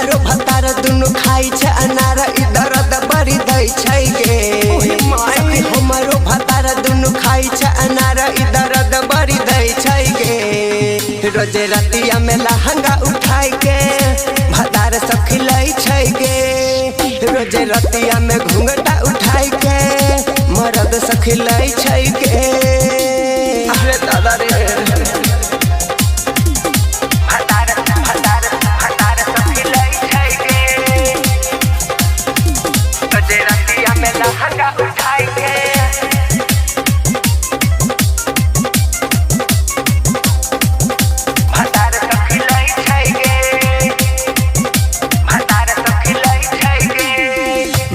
हमारो भतार दुनु खाई छे अनार ई दर्द बड़ी दै छै गे। सखी हमारो भतार दुनु खाई छे अनार ई दर्द बड़ी दै छै गे। रोजे रतिया में लहंगा उठाई के भतार सखी लै छै गे। रोजे रतिया में घूंघटा उठाई के मरद सखी लै छै गे। अरे दादा रे लहंगा उठाई के भतार सखी लै छै गे। भतार सखी लै छै गे।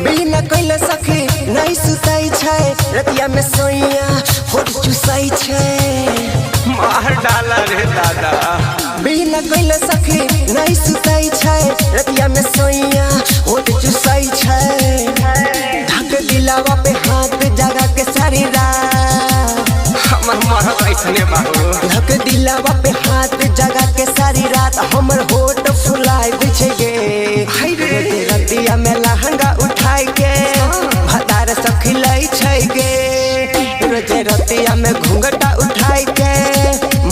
बिना कइले सखी नहीं सुतै छै रतिया में सोइया होठ चुसै छै। मार डाला रे दादा। बिना कइले सखी नहीं सुतै छै रतिया में सोइया होठ चुसै छै। दिलावा पे हाथ जगा के सारी रात हमर मरद ऐसने बाबू। धक दिलावा पे हाथ जगा के सारी रात हमर होठ फुलाए दै छै गे। रोजे रतिया में लहंगा उठाई के भतार सखी लै छै गे। रोजे रतिया में घूंघटा उठाई के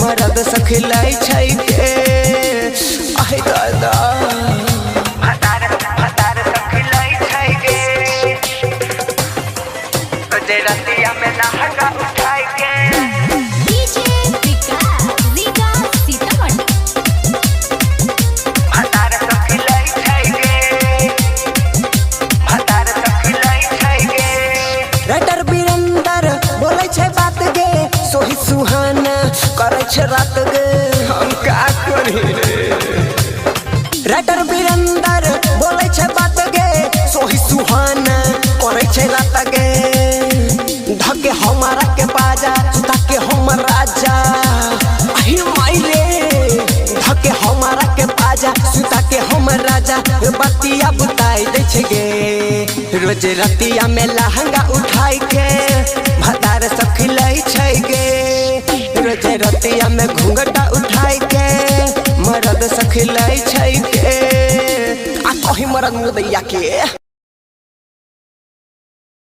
मरद सखी लै छै गे। आही दादा रतिया में लहंगा उठाई के डीजे विकास सीतामढ़ी भतार सखी लै छै गे। भतार सखी लै छै गे। राइटर वीरेंद्र बोलै छै बात गे सोही सुहाना करै छै रात गे। हम का करी रे। राइटर वीरेंद्र बोलै छै बात गे सोही सुहाना करै छै रात गे। धके हमारा के बाजा सुता के हमर राजा अहि माइले। धके हमारा के बाजा सुता के हमर राजा बतिया बुताई दै छै गे। रोज रतिया में लहंगा उठाई के भतार सखी लै छै गे। रोज रतिया में घूंघटा उठाई के मरद सखी लै छै गे। आ कहीं मरद मुदैया के